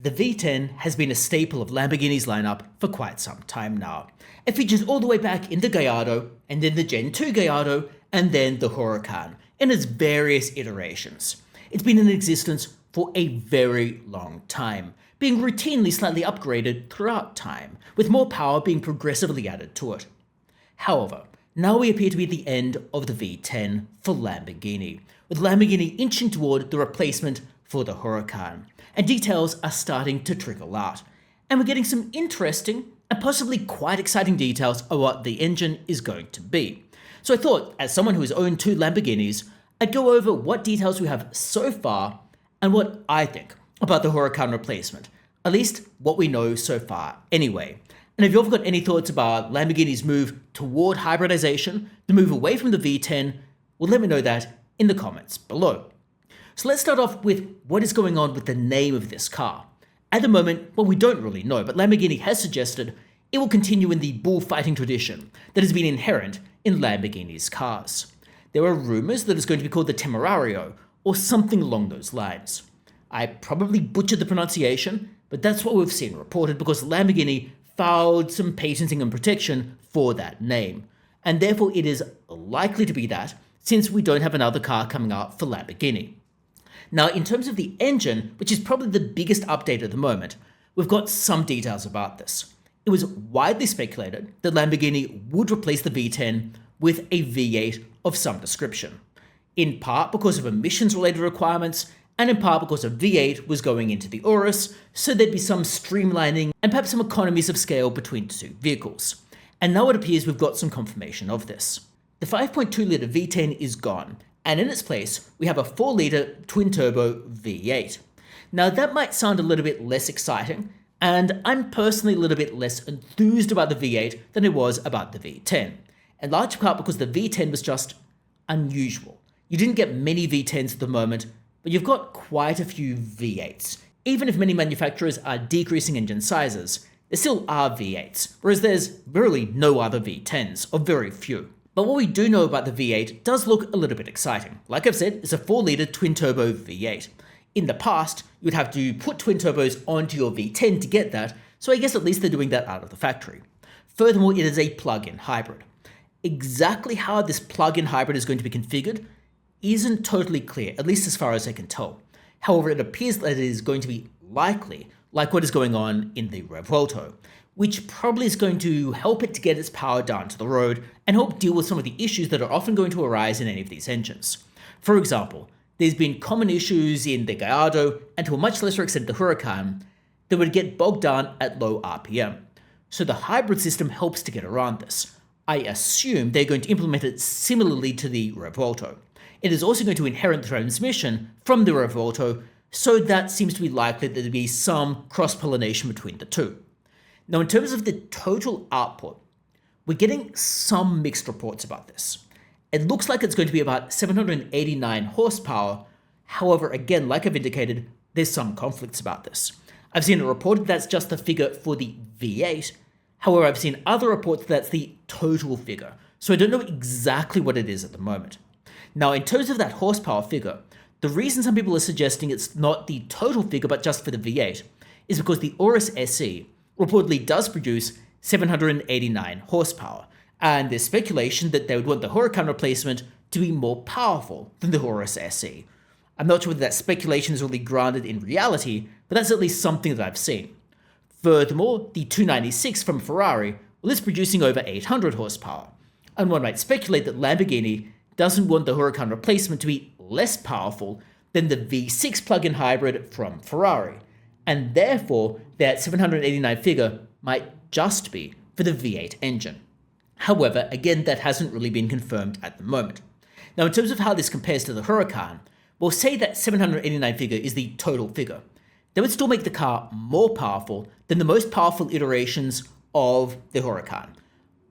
The V10 has been a staple of Lamborghini's lineup for quite some time now. It features all the way back in the Gallardo, and then the Gen 2 Gallardo, and then the Huracan, in its various iterations. It's been in existence for a very long time, being routinely slightly upgraded throughout time, with more power being progressively added to it. However, now we appear to be at the end of the V10 for Lamborghini, with Lamborghini inching toward the replacement for the Huracan, and details are starting to trickle out. And we're getting some interesting and possibly quite exciting details of what the engine is going to be. So I thought, as someone who has owned two Lamborghinis, I'd go over what details we have so far and what I think about the Huracan replacement, at least what we know so far anyway. And if you've got any thoughts about Lamborghini's move toward hybridization, the move away from the V10, well, let me know that in the comments below. So let's start off with what is going on with the name of this car. At the moment, well, we don't really know, but Lamborghini has suggested it will continue in the bullfighting tradition that has been inherent in Lamborghini's cars. There are rumors that it's going to be called the Temerario, or something along those lines. I probably butchered the pronunciation, but that's what we've seen reported because Lamborghini filed some patenting and protection for that name, and therefore it is likely to be that, since we don't have another car coming out for Lamborghini. Now, in terms of the engine, which is probably the biggest update at the moment, we've got some details about this. It was widely speculated that Lamborghini would replace the V10 with a V8 of some description, in part because of emissions-related requirements, and in part because a V8 was going into the Urus, so there'd be some streamlining and perhaps some economies of scale between the two vehicles. And now it appears we've got some confirmation of this. The 5.2-litre V10 is gone, and in its place, we have a 4-litre twin-turbo V8. Now that might sound a little bit less exciting, and I'm personally a little bit less enthused about the V8 than I was about the V10, in large part because the V10 was just unusual. You didn't get many V10s at the moment, but you've got quite a few V8s. Even if many manufacturers are decreasing engine sizes, there still are V8s, whereas there's really no other V10s, or very few. But what we do know about the V8 does look a little bit exciting. Like I've said, it's a 4-litre twin-turbo V8. In the past, you would have to put twin turbos onto your V10 to get that, so I guess at least they're doing that out of the factory. Furthermore, it is a plug-in hybrid. Exactly how this plug-in hybrid is going to be configured isn't totally clear, at least as far as I can tell. However, it appears that it is going to be likely like what is going on in the Revuelto, which probably is going to help it to get its power down to the road and help deal with some of the issues that are often going to arise in any of these engines. For example, there's been common issues in the Gallardo, and to a much lesser extent the Huracan, that would get bogged down at low RPM. So the hybrid system helps to get around this. I assume they're going to implement it similarly to the Revuelto. It is also going to inherit the transmission from the Revuelto, so that seems to be likely that there'll be some cross-pollination between the two. Now, in terms of the total output, we're getting some mixed reports about this. It looks like it's going to be about 789 horsepower. However, again, like I've indicated, there's some conflicts about this. I've seen it reported that's just the figure for the V8. However, I've seen other reports that's the total figure. So I don't know exactly what it is at the moment. Now, in terms of that horsepower figure, the reason some people are suggesting it's not the total figure but just for the V8 is because the Urus SE reportedly does produce 789 horsepower, and there's speculation that they would want the Huracan replacement to be more powerful than the Urus SE. I'm not sure whether that speculation is really grounded in reality, but that's at least something that I've seen. Furthermore, the 296 from Ferrari, well, is producing over 800 horsepower, and one might speculate that Lamborghini doesn't want the Huracan replacement to be less powerful than the V6 plug-in hybrid from Ferrari, and therefore that 789 figure might just be for the V8 engine. However, again, that hasn't really been confirmed at the moment. Now, in terms of how this compares to the Huracan, we'll say that 789 figure is the total figure. That would still make the car more powerful than the most powerful iterations of the Huracan,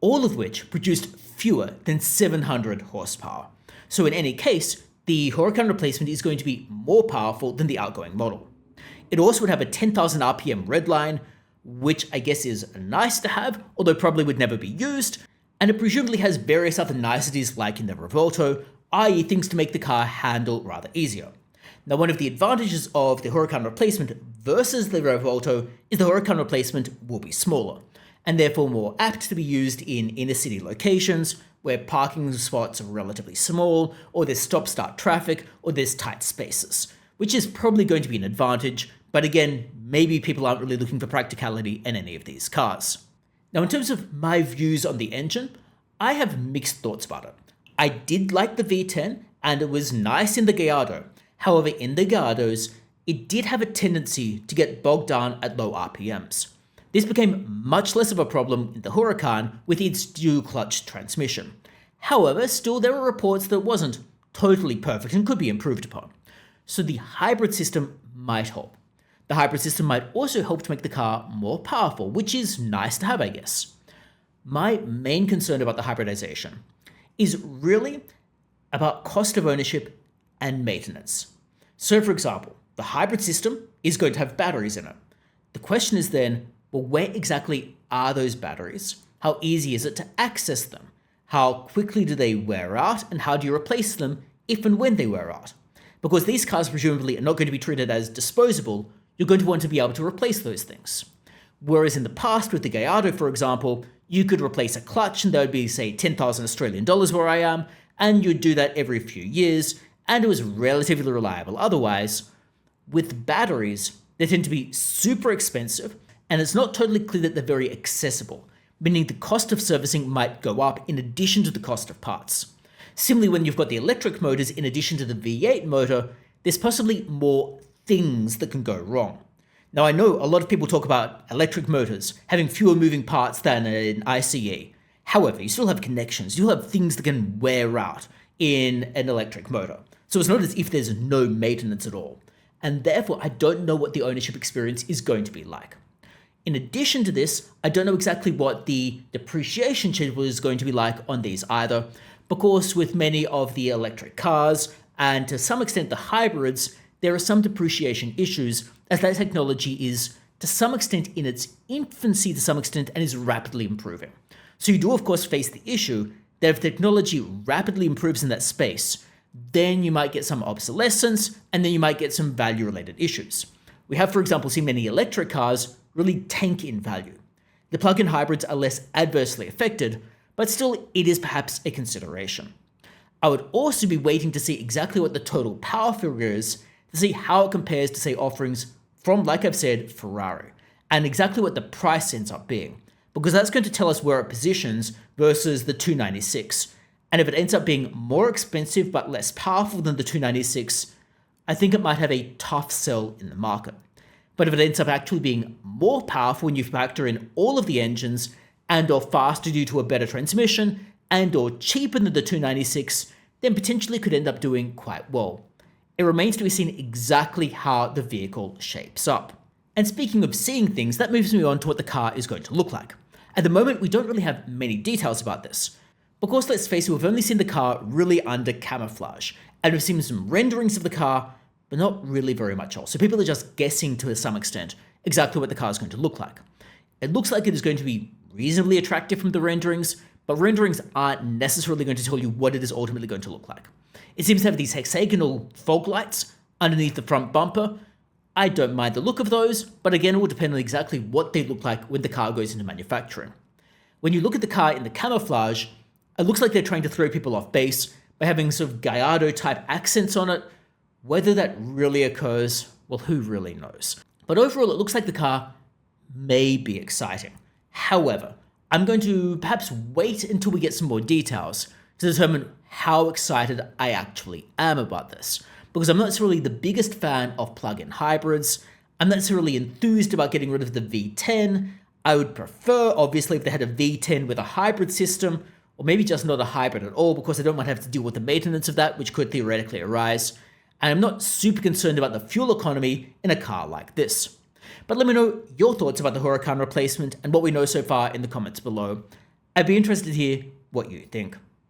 all of which produced fewer than 700 horsepower. So in any case, the Huracan replacement is going to be more powerful than the outgoing model. It also would have a 10,000 RPM redline, which I guess is nice to have, although probably would never be used, and it presumably has various other niceties like in the Revuelto, i.e. things to make the car handle rather easier. Now, one of the advantages of the Huracan Replacement versus the Revolto is the Huracan Replacement will be smaller, and therefore more apt to be used in inner city locations where parking spots are relatively small, or there's stop-start traffic, or there's tight spaces, which is probably going to be an advantage, but again, maybe people aren't really looking for practicality in any of these cars. Now, in terms of my views on the engine, I have mixed thoughts about it. I did like the V10, and it was nice in the Gallardo. However, in the Gallardos, it did have a tendency to get bogged down at low RPMs. This became much less of a problem in the Huracan with its dual-clutch transmission. However, still there were reports that it wasn't totally perfect and could be improved upon. So the hybrid system might help. The hybrid system might also help to make the car more powerful, which is nice to have, I guess. My main concern about the hybridization is really about cost of ownership and maintenance. So for example, the hybrid system is going to have batteries in it. The question is then, well, where exactly are those batteries? How easy is it to access them? How quickly do they wear out, and how do you replace them if and when they wear out? Because these cars presumably are not going to be treated as disposable, you're going to want to be able to replace those things. Whereas in the past with the Gallardo, for example, you could replace a clutch and that would be, say, 10,000 Australian dollars where I am, and you'd do that every few years, and it was relatively reliable otherwise. With batteries, they tend to be super expensive, and it's not totally clear that they're very accessible, meaning the cost of servicing might go up in addition to the cost of parts. Similarly, when you've got the electric motors in addition to the V8 motor, there's possibly more things that can go wrong. Now, I know a lot of people talk about electric motors having fewer moving parts than an ICE. However, you still have connections, you have things that can wear out in an electric motor. So it's not as if there's no maintenance at all. And therefore, I don't know what the ownership experience is going to be like. In addition to this, I don't know exactly what the depreciation schedule is going to be like on these either, because with many of the electric cars, and to some extent the hybrids, there are some depreciation issues as that technology is to some extent in its infancy to some extent and is rapidly improving. So you do of course face the issue that if technology rapidly improves in that space, then you might get some obsolescence and then you might get some value related issues. We have, for example, seen many electric cars really tank in value. The plug-in hybrids are less adversely affected, but still it is perhaps a consideration. I would also be waiting to see exactly what the total power figure is to see how it compares to, say, offerings from, like I've said, Ferrari, and exactly what the price ends up being, because that's going to tell us where it positions versus the 296. And if it ends up being more expensive but less powerful than the 296, I think it might have a tough sell in the market. But if it ends up actually being more powerful when you factor in all of the engines and or faster due to a better transmission and or cheaper than the 296, then potentially could end up doing quite well. It remains to be seen exactly how the vehicle shapes up. And speaking of seeing things, that moves me on to what the car is going to look like. At the moment, we don't really have many details about this. Because let's face it, we've only seen the car really under camouflage, and we've seen some renderings of the car, but not really very much else. So people are just guessing to some extent exactly what the car is going to look like. It looks like it is going to be reasonably attractive from the renderings, but renderings aren't necessarily going to tell you what it is ultimately going to look like. It seems to have these hexagonal fog lights underneath the front bumper. I don't mind the look of those, but again, it will depend on exactly what they look like when the car goes into manufacturing. When you look at the car in the camouflage, it looks like they're trying to throw people off base by having sort of Gallardo-type accents on it. Whether that really occurs, well, who really knows? But overall, it looks like the car may be exciting. However, I'm going to perhaps wait until we get some more details to determine how excited I actually am about this. Because I'm not necessarily the biggest fan of plug-in hybrids. I'm not necessarily enthused about getting rid of the V10. I would prefer, obviously, if they had a V10 with a hybrid system, or maybe just not a hybrid at all, because I don't want to have to deal with the maintenance of that, which could theoretically arise. And I'm not super concerned about the fuel economy in a car like this. But let me know your thoughts about the Huracan Replacement and what we know so far in the comments below. I'd be interested to hear what you think.